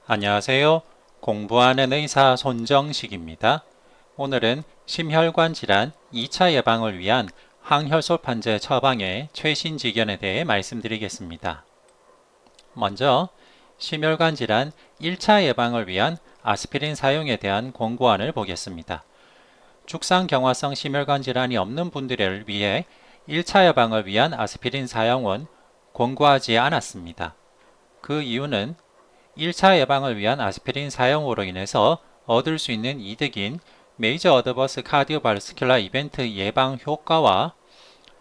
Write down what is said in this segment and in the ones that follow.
안녕하세요. 공부하는 의사 손정식입니다. 오늘은 심혈관 질환 2차 예방을 위한 항혈소판제 처방의 최신 지견에 대해 말씀드리겠습니다. 먼저 심혈관 질환 1차 예방을 위한 아스피린 사용에 대한 권고안을 보겠습니다. 죽상경화성 심혈관 질환이 없는 분들을 위해 1차 예방을 위한 아스피린 사용은 권고하지 않았습니다. 그 이유는 1차 예방을 위한 아스피린 사용으로 인해서 얻을 수 있는 이득인 메이저 어드버스 카디오바스큘라 이벤트 예방 효과와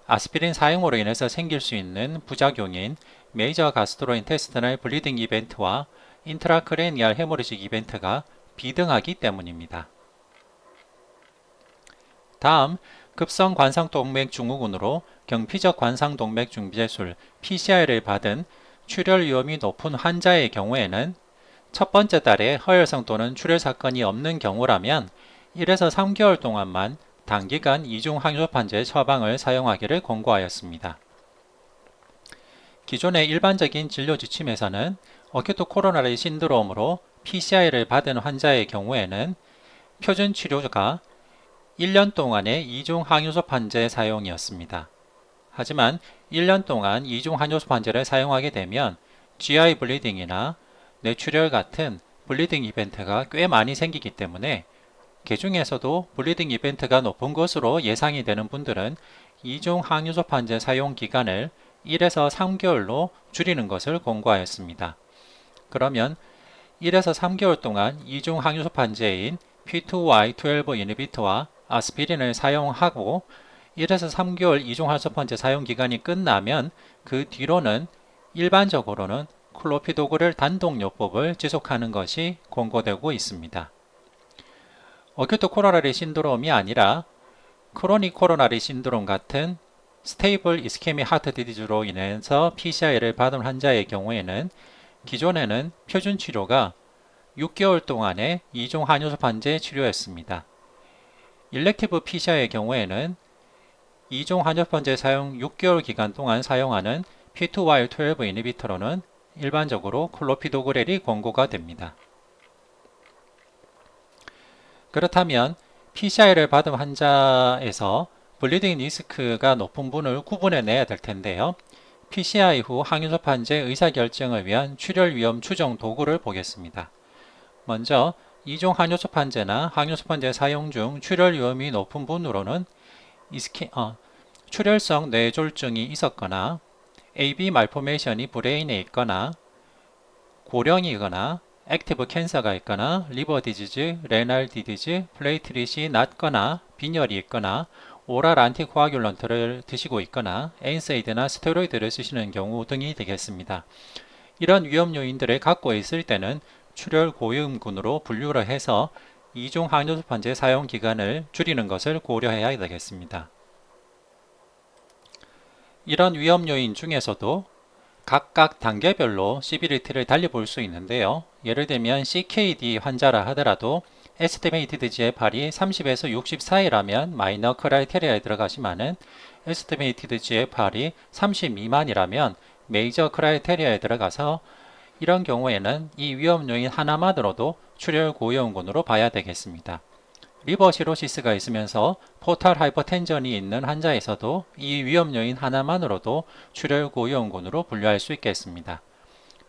아스피린 사용으로 인해서 생길 수 있는 부작용인 메이저 가스트로인테스티널 블리딩 이벤트와 인트라크레니얼 헤모리직 이벤트가 비등하기 때문입니다. 다음, 급성 관상동맥 증후군으로 경피적 관상동맥 중비제술 PCI를 받은 출혈 위험이 높은 환자의 경우에는 첫 번째 달에 허혈성 또는 출혈 사건이 없는 경우라면 1에서 3개월 동안만 단기간 이중 항효소판제 처방을 사용하기를 권고하였습니다. 기존의 일반적인 진료 지침에서는 어큐트 코로나리 신드롬으로 PCI를 받은 환자의 경우에는 표준 치료가 1년 동안의 이중 항효소판제 사용이었습니다. 하지만 1년 동안 이중 항효소판제를 사용하게 되면 GI 블리딩이나 뇌출혈 같은 블리딩 이벤트가 꽤 많이 생기기 때문에 그 중에서도 블리딩 이벤트가 높은 것으로 예상이 되는 분들은 이중 항효소판제 사용 기간을 1에서 3개월로 줄이는 것을 권고하였습니다. 그러면 1에서 3개월 동안 이중 항효소판제인 P2Y12 이니비터와 아스피린을 사용하고 1에서 3개월 이중 항효소판제 사용 기간이 끝나면 그 뒤로는 일반적으로는 클로피도그렐 단독요법을 지속하는 것이 권고되고 있습니다. 어큐트 코로나리 신드롬이 아니라 크로닉 코로나리 신드롬 같은 스테이블 이스케믹 하트 디디즈로 인해서 PCI를 받은 환자의 경우에는 기존에는 표준 치료가 6개월 동안의 이중 항효소판제 치료였습니다. 일렉티브 PCI의 경우에는 이중 항효소판제 사용 6개월 기간 동안 사용하는 P2Y12 이니비터로는 일반적으로 클로피도그렐이 권고가 됩니다. 그렇다면 PCI를 받은 환자에서 블리딩 리스크가 높은 분을 구분해내야 될 텐데요. PCI 후 항효소판제 의사결정을 위한 출혈 위험 추정 도구를 보겠습니다. 먼저 이중 항효소판제나 항효소판제 사용 중 출혈 위험이 높은 분으로는 출혈성 뇌졸중이 있었거나 AB 말포메이션이 브레인에 있거나 고령이거나 액티브 캔서가 있거나 리버 디지즈, 레날 디지즈, 플레이트릿이 낮거나 빈혈이 있거나 오랄 안티코아귤런트를 드시고 있거나 NSAID나 스테로이드를 쓰시는 경우 등이 되겠습니다. 이런 위험 요인들을 갖고 있을 때는 출혈 고위험군으로 분류를 해서 이중 항효소판제 사용 기간을 줄이는 것을 고려해야 되겠습니다. 이런 위험 요인 중에서도 각각 단계별로 시비리티를 달리 볼 수 있는데요. 예를 들면 CKD 환자라 하더라도 에스티메이티드 GFR이 30에서 60 사이라면 마이너 크라이테리아에 들어가지만은 에스티메이티드 GFR이 30 미만이라면 메이저 크라이테리아에 들어가서 이런 경우에는 이 위험 요인 하나만으로도 출혈 고위험군으로 봐야 되겠습니다. 리버 시로시스가 있으면서 포탈 하이퍼텐전이 있는 환자에서도 이 위험 요인 하나만으로도 출혈 고위험군으로 분류할 수 있겠습니다.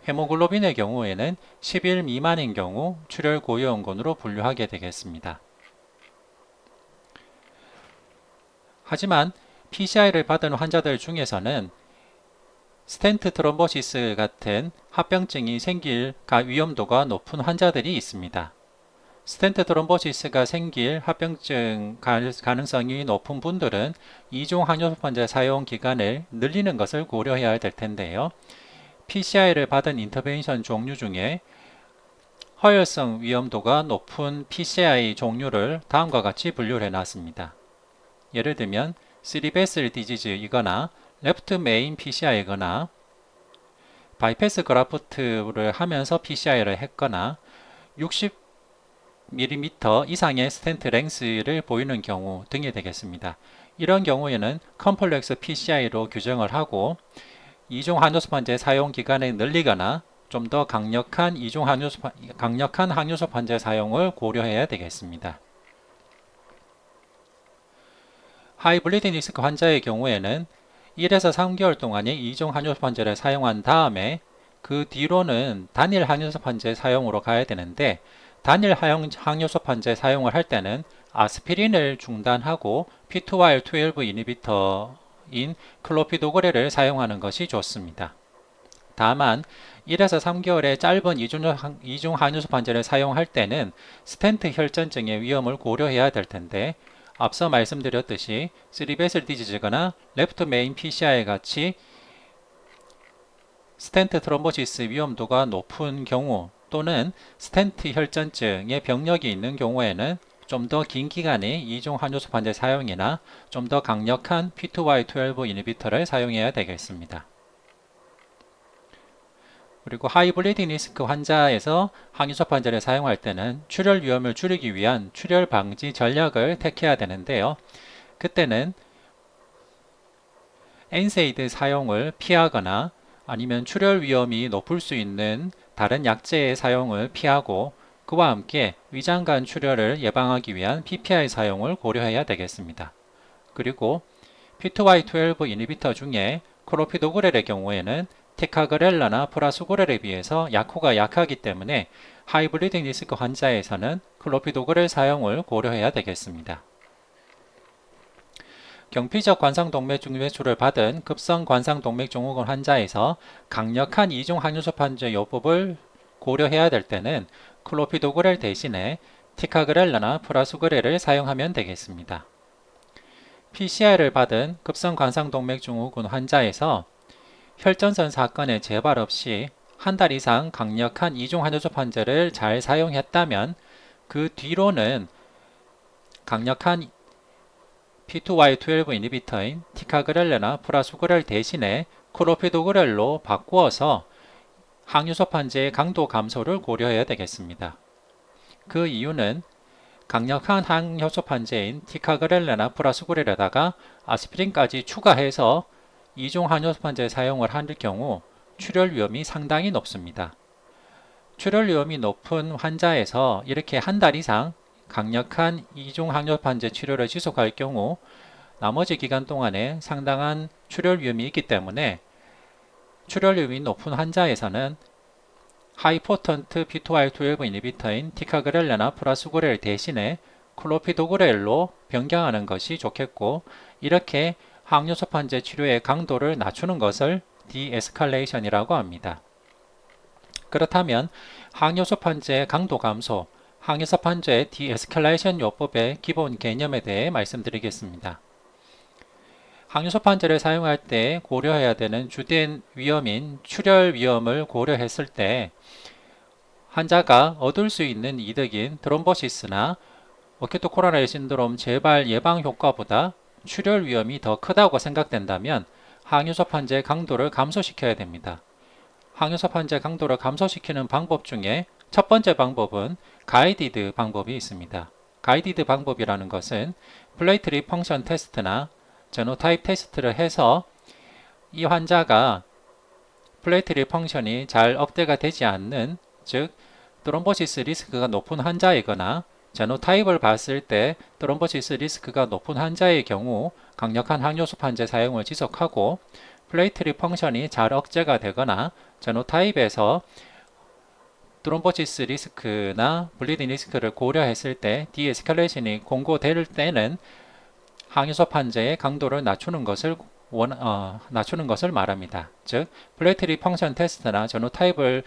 헤모글로빈의 경우에는 10일 미만인 경우 출혈 고위험군으로 분류하게 되겠습니다. 하지만 PCI를 받은 환자들 중에서는 스텐트 트롬보시스 같은 합병증이 생길 위험도가 높은 환자들이 있습니다. 스텐트 트롬보시스가 생길 합병증 가능성이 높은 분들은 이중 항효소판제 사용 기간을 늘리는 것을 고려해야 될 텐데요. PCI를 받은 인터벤션 종류 중에 허혈성 위험도가 높은 PCI 종류를 다음과 같이 분류를 해놨습니다. 예를 들면 3베슬 디지즈이거나 레프트 메인 PCI이거나 바이패스 그라프트를 하면서 PCI를 했거나 60mm 이상의 스텐트 랭스를 보이는 경우 등이 되겠습니다. 이런 경우에는 컴플렉스 PCI로 규정을 하고 이중 항효소판제 사용 기간을 늘리거나 좀 더 강력한 항효소 판재 사용을 고려해야 되겠습니다. 하이블리딩 리스크 환자의 경우에는 1에서 3개월 동안의 이중 항효소 판재를 사용한 다음에 그 뒤로는 단일 항효소 판재 사용으로 가야 되는데, 단일 항효소 판재 사용을 할 때는 아스피린을 중단하고 P2Y12 이니비터인 클로피도그렐을 사용하는 것이 좋습니다. 다만 1에서 3개월의 짧은 이중 항효소 판재를 사용할 때는 스텐트 혈전증의 위험을 고려해야 될 텐데, 앞서 말씀드렸듯이 3베슬 디지즈거나 레프트 메인 PCI 같이 스텐트 트롬보시스 위험도가 높은 경우 또는 스텐트 혈전증의 병력이 있는 경우에는 좀 더 긴 기간의 이중 항효소 판재 사용이나 좀 더 강력한 P2Y12 이니비터를 사용해야 되겠습니다. 그리고 하이블리딩 리스크 환자에서 항효소 판재를 사용할 때는 출혈 위험을 줄이기 위한 출혈 방지 전략을 택해야 되는데요. 그때는 엔세이드 사용을 피하거나 아니면 출혈 위험이 높을 수 있는 다른 약제의 사용을 피하고, 그와 함께 위장관 출혈을 예방하기 위한 PPI 사용을 고려해야 되겠습니다. 그리고 P2Y12 이니비터 중에 클로피도그렐의 경우에는 티카그렐라나 프라수그렐에 비해서 약효가 약하기 때문에 하이블리딩 리스크 환자에서는 클로피도그렐 사용을 고려해야 되겠습니다. 경피적 관상동맥 외출을 받은 급성 관상동맥 증후군 환자에서 강력한 이중 항효소 판재 요법을 고려해야 될 때는 클로피도그렐 대신에 티카그렐라나 프라수그렐을 사용하면 되겠습니다. PCI를 받은 급성 관상동맥 증후군 환자에서 혈전선 사건의 재발 없이 한 달 이상 강력한 이중 항효소 판재를 잘 사용했다면 그 뒤로는 강력한 P2Y12 이니비터인 티카그렐레나 프라수그렐 대신에 클로피도그렐로 바꾸어서 항효소 판재의 강도 감소를 고려해야 되겠습니다. 그 이유는 강력한 항효소 판재인 티카그렐레나 프라수그렐에다가 아스피린까지 추가해서 이중 항효소 판재 사용을 할 경우 출혈 위험이 상당히 높습니다. 출혈 위험이 높은 환자에서 이렇게 한 달 이상 강력한 이중 항효소 판재 치료를 지속할 경우 나머지 기간 동안에 상당한 출혈 위험이 있기 때문에 출혈 위험이 높은 환자에서는 하이포턴트 P2Y12 이니비터인 티카그렐레나 프라수그렐 대신에 클로피도그렐로 변경하는 것이 좋겠고, 이렇게 항효소 판재 치료의 강도를 낮추는 것을 디에스컬레이션이라고 합니다. 그렇다면 항효소 판재 강도 감소, 항효소 판재 디에스컬레이션 요법의 기본 개념에 대해 말씀드리겠습니다. 항효소 판재를 사용할 때 고려해야 되는 주된 위험인 출혈 위험을 고려했을 때 환자가 얻을 수 있는 이득인 트롬보시스나 어큐트 코로나리 신드롬 재발 예방 효과보다 출혈 위험이 더 크다고 생각된다면 항효소 판재 강도를 감소시켜야 됩니다. 항효소 판재 강도를 감소시키는 방법 중에 첫 번째 방법은 가이디드 방법이 있습니다. 가이디드 방법이라는 것은 플레이트리 펑션 테스트나 제노타입 테스트를 해서 이 환자가 플레이트리 펑션이 잘 억제가 되지 않는, 즉 트롬보시스 리스크가 높은 환자이거나 제노타입을 봤을 때 트롬보시스 리스크가 높은 환자의 경우 강력한 항효소 판재 사용을 지속하고, 플레이트리 펑션이 잘 억제가 되거나 제노타입에서 트롬보시스 리스크나 블리딩 리스크를 고려했을 때 디에스컬레이션이 공고될 때는 항효소 판재의 강도를 낮추는 것을 말합니다. 즉 플레이트리 펑션 테스트나 제노타입을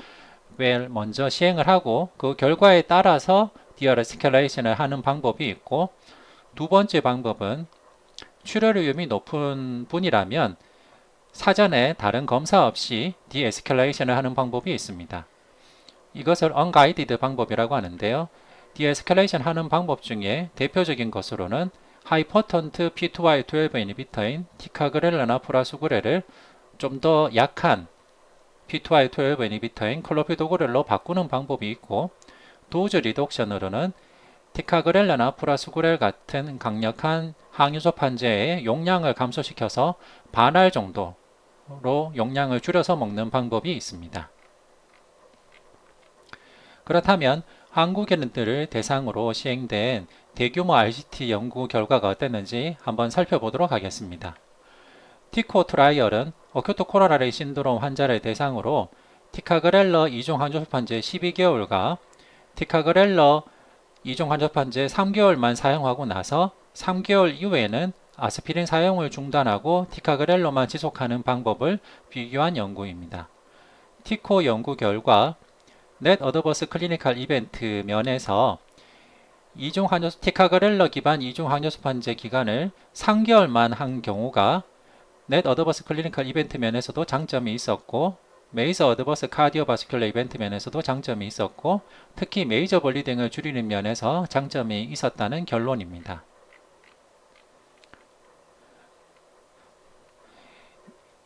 먼저 시행을 하고 그 결과에 따라서 디에스컬레이션을 하는 방법이 있고, 두 번째 방법은 출혈 위험이 높은 분이라면 사전에 다른 검사 없이 디에스컬레이션을 하는 방법이 있습니다. 이것을 unguided 방법이라고 하는데요. 디에스컬레이션 하는 방법 중에 대표적인 것으로는 하이포턴트 P2Y12 이니비터인 티카그렐라나 프라수그렐을 좀 더 약한 P2Y12 이니비터인 클로피도그렐로 바꾸는 방법이 있고, 도즈 리덕션으로는 티카그렐라나 프라수그렐 같은 강력한 항효소 판재의 용량을 감소시켜서 반할 정도로 용량을 줄여서 먹는 방법이 있습니다. 그렇다면 한국인들을 대상으로 시행된 대규모 RCT 연구 결과가 어땠는지 한번 살펴보도록 하겠습니다. 티코 트라이얼은 어큐트 코로나리 신드롬 환자를 대상으로 티카그렐러 2종 항조판제 12개월과 티카그렐러 2종 항조판제 3개월만 사용하고 나서 3개월 이후에는 아스피린 사용을 중단하고 티카그렐러만 지속하는 방법을 비교한 연구입니다. 티코 연구 결과 넷 어드버스 클리니컬 이벤트 면에서 티카그렐러 기반 2종 항조판제 기간을 3개월만 한 경우가 넷 어드버스 클리니컬 이벤트 면에서도 장점이 있었고 메이저 어드버스 카디오바스큘러 이벤트 면에서도 장점이 있었고 특히 메이저 블리딩을 줄이는 면에서 장점이 있었다는 결론입니다.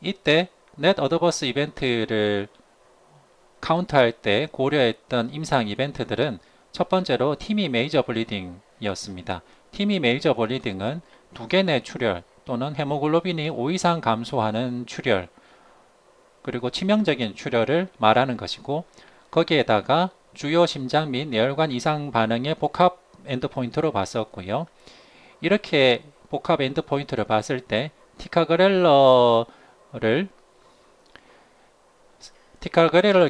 이때 넷 어드버스 이벤트를 카운트할 때 고려했던 임상 이벤트들은 첫 번째로 티미 메이저 블리딩이었습니다. 티미 메이저 블리딩은 두개 내 출혈 또는 헤모글로빈이 5 이상 감소하는 출혈 그리고 치명적인 출혈을 말하는 것이고 거기에다가 주요 심장 및 뇌혈관 이상 반응의 복합 엔드포인트로 봤었고요. 이렇게 복합 엔드포인트를 봤을 때 티카그렐러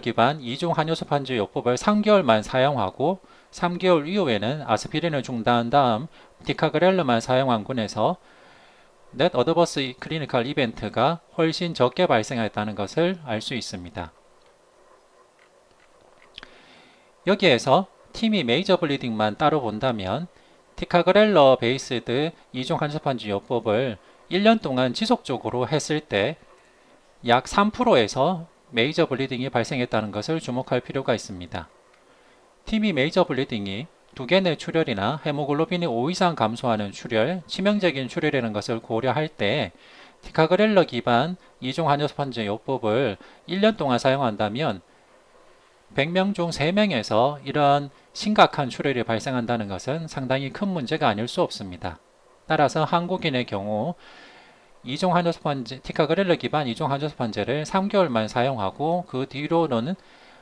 기반 2종 한효소판제 요법을 3개월만 사용하고 3개월 이후에는 아스피린을 중단한 다음 티카그렐러만 사용한 군에서 넷 어드버스 클리니컬 이벤트가 훨씬 적게 발생했다는 것을 알 수 있습니다. 여기에서 티미 메이저 블리딩만 따로 본다면 티카그렐러 베이스드 2종 한효소판제 요법을 1년 동안 지속적으로 했을 때 약 3%에서 메이저 블리딩이 발생했다는 것을 주목할 필요가 있습니다. 티미 메이저 블리딩이 두개 내 출혈이나 헤모글로빈이 5 이상 감소하는 출혈, 치명적인 출혈이라는 것을 고려할 때 티카그렐러 기반 2종 한효소판제 요법을 1년 동안 사용한다면 100명 중 3명에서 이런 심각한 출혈이 발생한다는 것은 상당히 큰 문제가 아닐 수 없습니다. 따라서 한국인의 경우 티카그렐러 기반 2종 항조판제를 3개월만 사용하고 그 뒤로는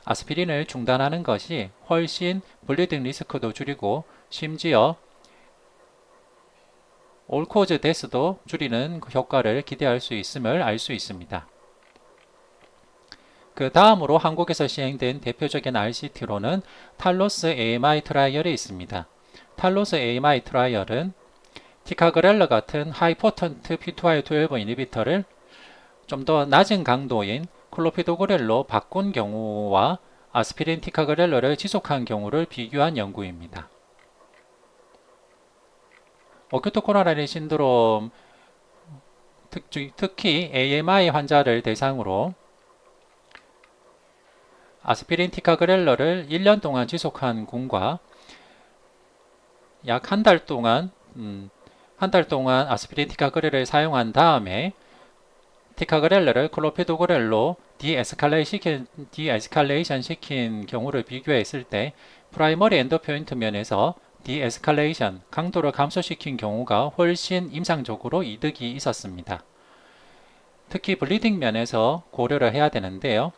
아스피린을 중단하는 것이 훨씬 블리딩 리스크도 줄이고 심지어 올코즈 데스도 줄이는 효과를 기대할 수 있음을 알 수 있습니다. 그 다음으로 한국에서 시행된 대표적인 RCT로는 탈로스 AMI 트라이얼이 있습니다. 탈로스 AMI 트라이얼은 티카그렐러 같은 하이포턴트 P2Y12 이니비터를 좀 더 낮은 강도인 클로피도그렐로 바꾼 경우와 아스피린 티카그렐러를 지속한 경우를 비교한 연구입니다. 어큐트 코로나리 신드롬 특히 AMI 환자를 대상으로 아스피린 티카그렐러를 1년 동안 지속한 군과 약 한 달 동안 아스피린 티카그렐러를 사용한 다음에 티카그렐러를 클로피도그렐로 디에스칼레이션 시킨 경우를 비교했을 때 프라이머리 엔도포인트 면에서 디에스칼레이션, 강도를 감소시킨 경우가 훨씬 임상적으로 이득이 있었습니다. 특히 블리딩 면에서 고려를 해야 되는데요.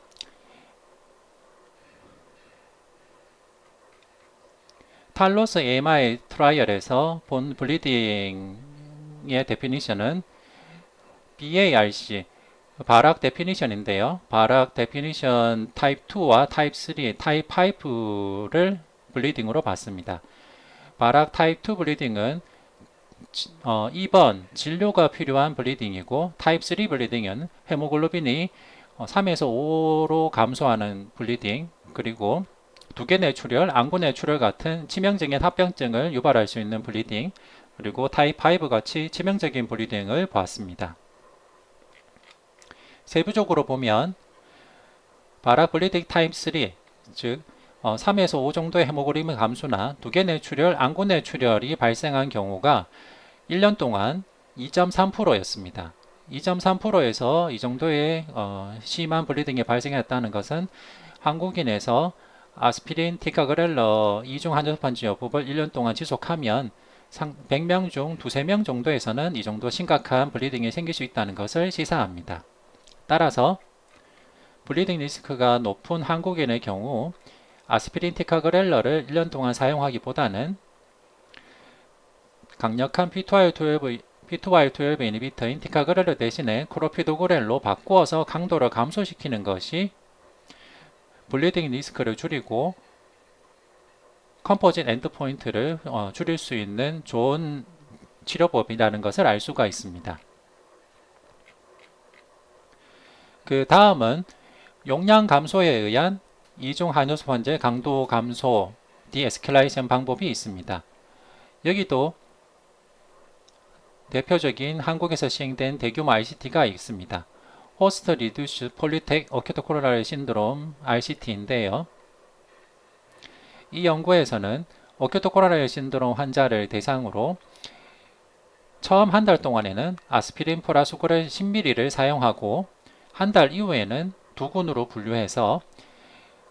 탈로스 AMI 트라이얼에서 본 블리딩의 데피니션은 BARC, 바락 데피니션인데요. 바락 데피니션 타입 2와 타입 3, 타입 5를 블리딩으로 봤습니다. 바락 타입 2 블리딩은 2번 진료가 필요한 블리딩이고 타입 3 블리딩은 헤모글로빈이 3에서 5로 감소하는 블리딩 그리고 두개 내 출혈, 안구 내 출혈 같은 치명적인 합병증을 유발할 수 있는 블리딩 그리고 타입 5 같이 치명적인 블리딩을 보았습니다. 세부적으로 보면 바락 블리딩 타입 3, 즉 3에서 5 정도의 헤모글로빈 감소나 두개 내 출혈, 안구 내 출혈이 발생한 경우가 1년 동안 2.3%였습니다. 2.3%에서 이 정도의 심한 블리딩이 발생했다는 것은 한국인에서 아스피린 티카그렐러 2종 한효소판제 요법을 1년 동안 지속하면 100명 중 2~3명 정도에서는 이 정도 심각한 블리딩이 생길 수 있다는 것을 시사합니다. 따라서 블리딩 리스크가 높은 한국인의 경우 아스피린 티카그렐러를 1년 동안 사용하기보다는 강력한 P2Y12 이니비터인 티카그렐러 대신에 클로피도그렐로 바꾸어서 강도를 감소시키는 것이 블리딩 리스크를 줄이고 컴포짓 엔드포인트를 줄일 수 있는 좋은 치료법이라는 것을 알 수가 있습니다. 그 다음은 용량 감소에 의한 이중 한효소 환제 강도 감소 디에스컬레이션 방법이 있습니다. 여기도 대표적인 한국에서 시행된 대규모 RCT가 있습니다. 호스트 리듀스 폴리텍 어큐트 코로나리 신드롬 RCT인데요. 이 연구에서는 어큐트 코로나리 신드롬 환자를 대상으로 처음 한 달 동안에는 아스피린 프라수그렐 10ml를 사용하고 한 달 이후에는 두 군으로 분류해서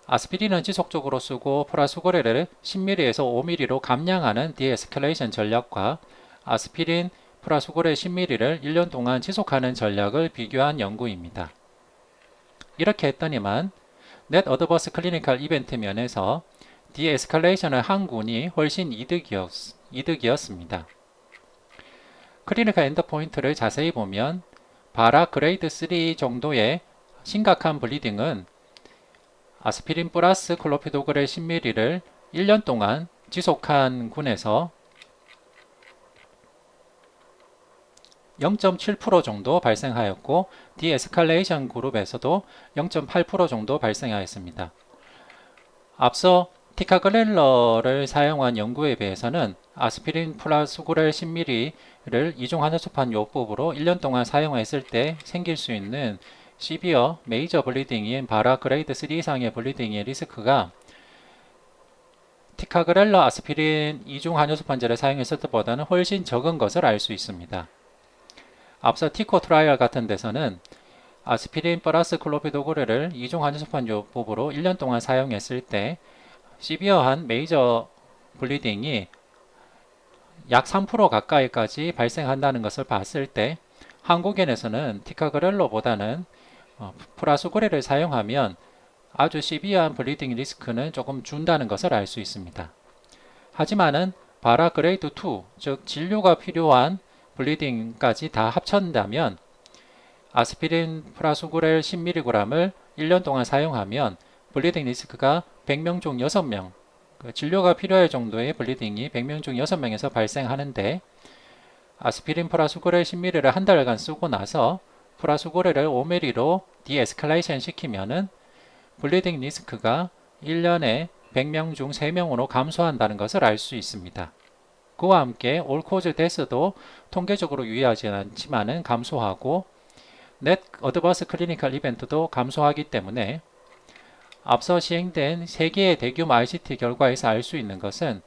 아스피린은 지속적으로 쓰고 프라수그렐을 10ml에서 5ml로 감량하는 디에스컬레이션 전략과 아스피린 프라수그렐 10ml를 1년 동안 지속하는 전략을 비교한 연구입니다. 이렇게 했더니만 넷 어드버스 클리니컬 이벤트 면에서 디에스컬레이션을 한 군이 훨씬 이득이었습니다. 클리니컬 엔드포인트를 자세히 보면 바라 그레이드 3 정도의 심각한 블리딩은 아스피린 플러스 클로피도그렐 10ml를 1년 동안 지속한 군에서 0.7% 정도 발생하였고 디에스컬레이션 그룹에서도 0.8% 정도 발생하였습니다. 앞서 티카그렐러를 사용한 연구에 비해서는 아스피린 플라수그렐 10ml를 이중 한효소판 요법으로 1년 동안 사용했을 때 생길 수 있는 시비어 메이저 블리딩인 바라 그레이드 3 이상의 블리딩의 리스크가 티카그렐러 아스피린 이중 한효소판제를 사용했을 때보다는 훨씬 적은 것을 알 수 있습니다. 앞서 티코 트라이얼 같은 데서는 아스피린 플러스 클로피도그렐을 이중 한효소판 요법으로 1년 동안 사용했을 때 시비어한 메이저 블리딩이 약 3% 가까이까지 발생한다는 것을 봤을 때 한국인에서는 티카그렐러보다는 프라수그렐을 사용하면 아주 시비어한 블리딩 리스크는 조금 준다는 것을 알 수 있습니다. 하지만은 바라 그레이드 2, 즉 진료가 필요한 블리딩까지 다 합친다면 아스피린 프라수그렐 10mg을 1년 동안 사용하면 블리딩 리스크가 100명 중 6명, 진료가 필요할 정도의 블리딩이 100명 중 6명에서 발생하는데 아스피린 프라수그렐 10ml를 한 달간 쓰고 나서 프라수그렐을 5ml로 디에스컬레이션 시키면은 블리딩 리스크가 1년에 100명 중 3명으로 감소한다는 것을 알 수 있습니다. 그와 함께 올코즈 데스도 통계적으로 유의하지 않지만은 감소하고 넷 어드버스 클리니컬 이벤트도 감소하기 때문에 앞서 시행된 3개의 대규모 RCT 결과에서 알 수 있는 것은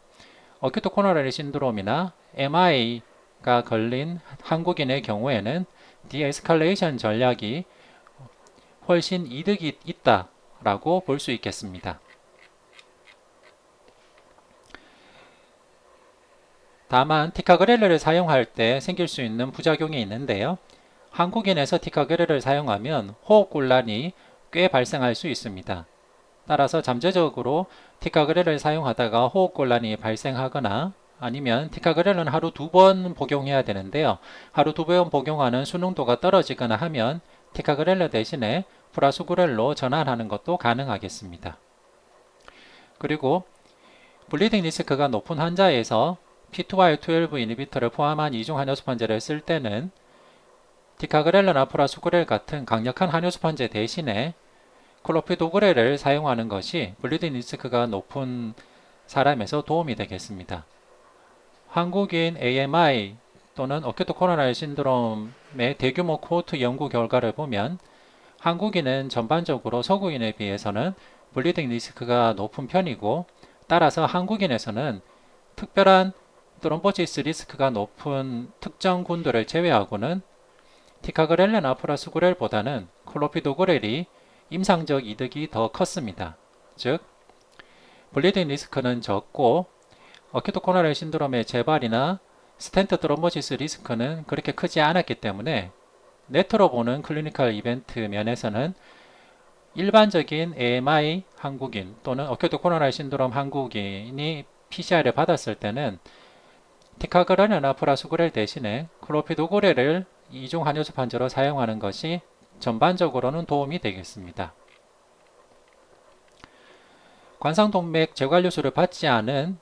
어큐트 코로나리 신드롬이나 MI가 걸린 한국인의 경우에는 디에스컬레이션 전략이 훨씬 이득이 있다라고 볼 수 있겠습니다. 다만 티카그렐러를 사용할 때 생길 수 있는 부작용이 있는데요. 한국인에서 티카그렐러를 사용하면 호흡곤란이 꽤 발생할 수 있습니다. 따라서 잠재적으로 티카그렐러를 사용하다가 호흡곤란이 발생하거나 아니면 티카그렐러는 하루 2번 복용해야 되는데요. 하루 2번 복용하는 수능도가 떨어지거나 하면 티카그렐러 대신에 프라수그렐로 전환하는 것도 가능하겠습니다. 그리고 블리딩 리스크가 높은 환자에서 P2Y12 이니비터를 포함한 이중 한효소판제를 쓸 때는 티카그렐러나 프라수그렐 같은 강력한 한효소판제 대신에 클로피도그렐을 사용하는 것이 블리딩 리스크가 높은 사람에서 도움이 되겠습니다. 한국인 AMI 또는 어큐트 코로나리 신드롬의 대규모 코호트 연구 결과를 보면 한국인은 전반적으로 서구인에 비해서는 블리딩 리스크가 높은 편이고 따라서 한국인에서는 특별한 트롬보시스 리스크가 높은 특정 군들을 제외하고는 티카그렐러나 프라수그렐보다는 클로피도그렐이 임상적 이득이 더 컸습니다. 즉, 블리딩 리스크는 적고 어큐트 코로나리 신드롬의 재발이나 스텐트 트롬보시스 리스크는 그렇게 크지 않았기 때문에 네트로 보는 클리니컬 이벤트 면에서는 일반적인 AMI 한국인 또는 어큐트 코로나리 신드롬 한국인이 PCR을 받았을 때는 티카그랄이나 프라수그렐 대신에 클로피도그렐을 이중 한요소 환자로 사용하는 것이 전반적으로는 도움이 되겠습니다. 관상동맥 재관료수를 받지 않은,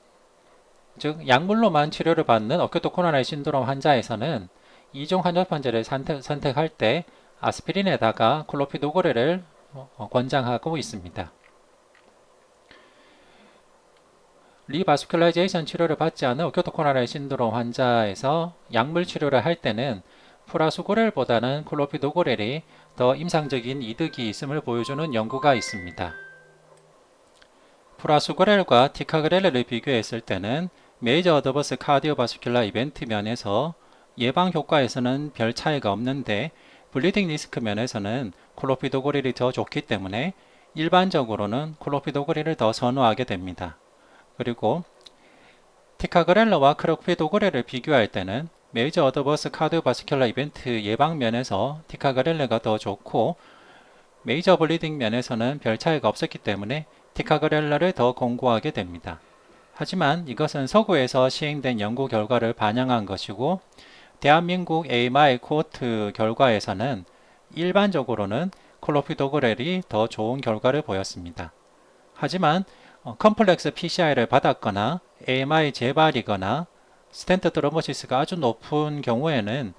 즉 약물로만 치료를 받는 어큐트 코로나리 신드롬 환자에서는 이중 한요소 환자를 선택할 때 아스피린에다가 클로피도그렐을 권장하고 있습니다. 리바스큘라이제이션 치료를 받지 않은 어큐트 코로나리 신드롬 환자에서 약물 치료를 할 때는 프라수그렐보다는 클로피도그렐이 더 임상적인 이득이 있음을 보여주는 연구가 있습니다. 프라수그렐과 티카그렐을 비교했을 때는 메이저 어드버스 카디오바스큘라 이벤트 면에서 예방 효과에서는 별 차이가 없는데 블리딩 리스크 면에서는 클로피도그렐이 더 좋기 때문에 일반적으로는 클로피도그렐을 더 선호하게 됩니다. 그리고 티카그렐러와 클로피도그렐을 비교할 때는 메이저 어드버스 카디오바스큘라 이벤트 예방 면에서 티카그렐러가 더 좋고 메이저 블리딩 면에서는 별 차이가 없었기 때문에 티카그렐러를 더 권고하게 됩니다. 하지만 이것은 서구에서 시행된 연구 결과를 반영한 것이고 대한민국 AMI 코호트 결과에서는 일반적으로는 클로피도그렐이 더 좋은 결과를 보였습니다. 하지만 컴플렉스 PCI를 받았거나 AMI 재발이거나 스텐트 트롬보시스가 아주 높은 경우에는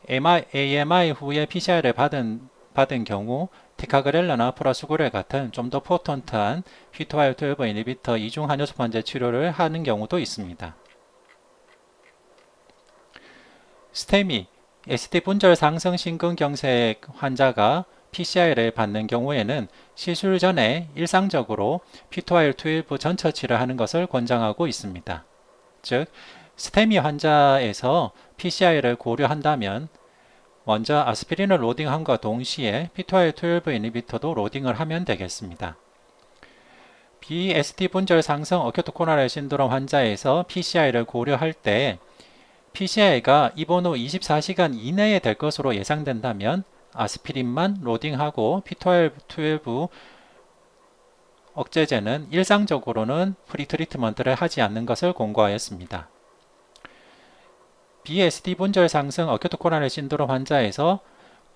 AMI 후에 PCI를 받은 경우 티카그렐러나 프라수그렐 같은 좀 더 포턴트한 P2Y12 이니비터 이중 한요소 환자 치료를 하는 경우도 있습니다. 스테미, ST 분절 상승 심근경색 환자가 PCI를 받는 경우에는 시술 전에 일상적으로 P2Y12 전처치를 하는 것을 권장하고 있습니다. 즉, 스테미 환자에서 PCI를 고려한다면 먼저 아스피린을 로딩함과 동시에 P2Y12 이니비터도 로딩을 하면 되겠습니다. BST 분절 상승 어큐트 코로나리 신드롬 환자에서 PCI를 고려할 때 PCI가 입원 후 24시간 이내에 될 것으로 예상된다면 아스피린만 로딩하고 P2Y12 억제제는 일상적으로는 프리트리트먼트를 하지 않는 것을 권고하였습니다. BST 분절 상승 어큐트 코로나리 신드롬 환자에서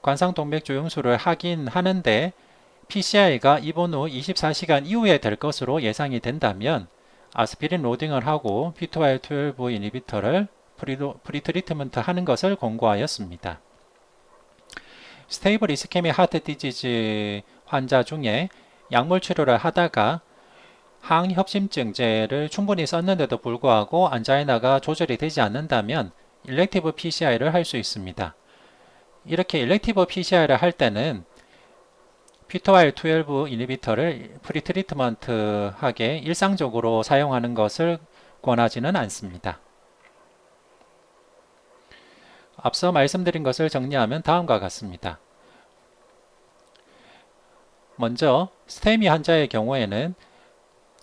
관상동맥 조영술을 하긴 하는데 PCI가 입원 후 24시간 이후에 될 것으로 예상이 된다면 아스피린 로딩을 하고 P2Y12 이니비터를 프리트리트먼트 하는 것을 권고하였습니다. 스테이블 이스케믹 하트 디지즈 환자 중에 약물 치료를 하다가 항협심증제를 충분히 썼는데도 불구하고 안자이나가 조절이 되지 않는다면 일렉티브 PCI를 할 수 있습니다. 이렇게 일렉티브 PCI를 할 때는 P2Y12 이니비터를 프리트리트먼트하게 일상적으로 사용하는 것을 권하지는 않습니다. 앞서 말씀드린 것을 정리하면 다음과 같습니다. 먼저 스테미 환자의 경우에는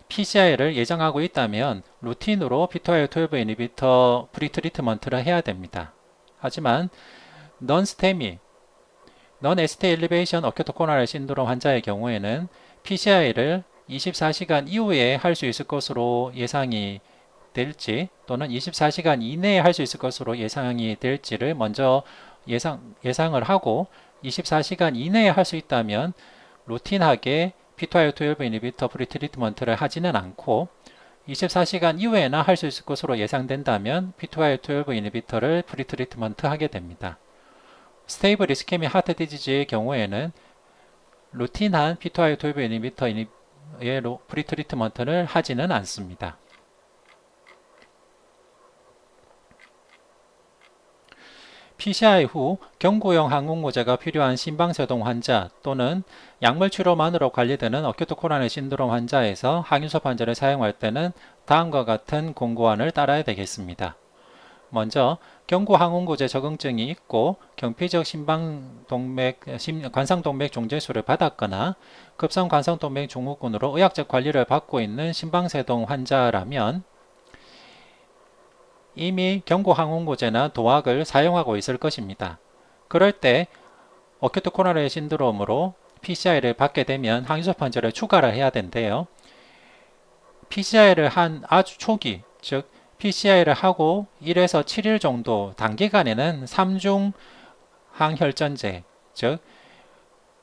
PCI를 예정하고 있다면 루틴으로 P2Y12 이니비터 프리트리트먼트를 해야 됩니다. 하지만 non-STEMI, non-ST elevation 어큐트 코로나리 신드롬 환자의 경우에는 PCI를 24시간 이후에 할 수 있을 것으로 예상이 될지 또는 24시간 이내에 할 수 있을 것으로 예상이 될지를 먼저 예상을 하고 24시간 이내에 할 수 있다면 루틴하게 P2Y12 이니비터 프리트리트먼트를 하지는 않고 24시간 이후에나 할 수 있을 것으로 예상된다면 P2Y12 이니비터를 프리트리트먼트 하게 됩니다. 스테이블 이스케믹 하트 디지즈의 경우에는 루틴한 P2Y12 이니비터의 프리트리트먼트를 하지는 않습니다. PCI 후 경구용 항공모제가 필요한 심방세동 환자 또는 약물 치료만으로 관리되는 어큐트 코로나리 신드롬 환자에서 항유소 환자를 사용할 때는 다음과 같은 권고안을 따라야 되겠습니다. 먼저 경구 항공고제 적응증이 있고 경피적 관상동맥 종재술을 받았거나 급성 관상동맥 증후군으로 의학적 관리를 받고 있는 심방세동 환자라면 이미 경구 항공고제나 도학을 사용하고 있을 것입니다. 그럴 때 어큐트 코로나리 신드롬으로 PCI를 받게 되면 항유소 판재를 추가를 해야 된대요. PCI를 한 아주 초기, 즉 PCI를 하고 1에서 7일 정도 단기간에는 3중 항혈전제, 즉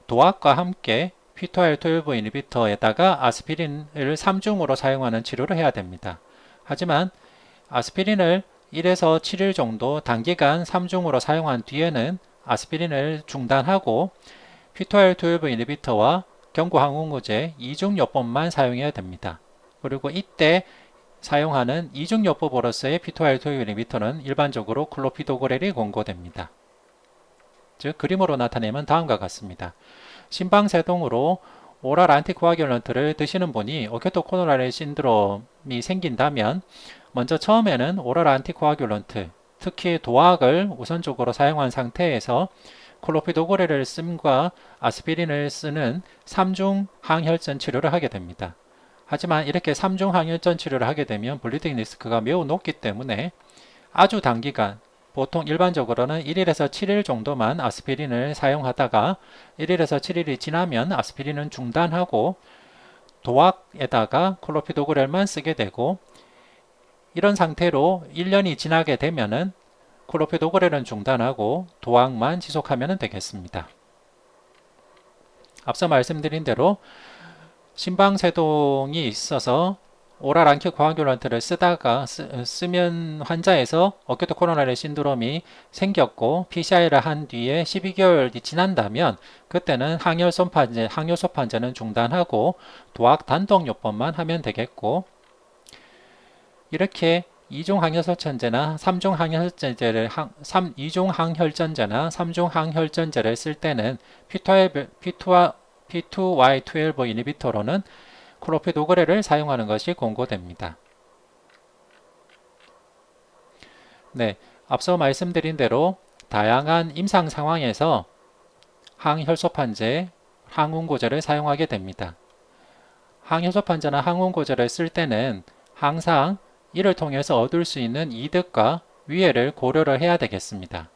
도악과 함께 P2R12 이니비터에다가 아스피린을 3중으로 사용하는 치료를 해야 됩니다. 하지만 아스피린을 1에서 7일 정도 단기간 3중으로 사용한 뒤에는 아스피린을 중단하고 P2R12 이니비터와 경구항응고제 2중요법만 사용해야 됩니다. 그리고 이때 사용하는 2중요법으로서의 P2R12 이니비터는 일반적으로 클로피도그렐이 권고됩니다. 즉 그림으로 나타내면 다음과 같습니다. 심방세동으로 오랄 안티코아귤런트를 드시는 분이 어큐트 코로나리 신드롬이 생긴다면 먼저 처음에는 오랄 안티코아귤런트, 특히 도악을 우선적으로 사용한 상태에서 클로피도그렐을 씀과 아스피린을 쓰는 3중 항혈전 치료를 하게 됩니다. 하지만 이렇게 3중 항혈전 치료를 하게 되면 블리딩 리스크가 매우 높기 때문에 아주 단기간, 보통 일반적으로는 1일에서 7일 정도만 아스피린을 사용하다가 1일에서 7일이 지나면 아스피린은 중단하고 도악에다가 클로피도그렐만 쓰게 되고, 이런 상태로 1년이 지나게 되면은 클로피도그렐은 중단하고 도악만 지속하면 되겠습니다. 앞서 말씀드린 대로 심방세동이 있어서 오랄 안티코아귤런트를 쓰면 환자에서 어큐트 코로나리 신드롬이 생겼고 PCI를 한 뒤에 12개월이 지난다면 그때는 항효소 판재는 중단하고 도악 단독요법만 하면 되겠고, 이렇게 2중 항효소천제나 3중 항혈전제를 2중 항혈전제나 3중 항혈전제를 쓸 때는 P2Y12 이니비터로는 클로피도그렐을 사용하는 것이 권고됩니다. 네, 앞서 말씀드린 대로 다양한 임상 상황에서 항혈소판제, 항운고제를 사용하게 됩니다. 항혈소판제나 항운고제를 쓸 때는 항상 이를 통해서 얻을 수 있는 이득과 위해를 고려를 해야 되겠습니다.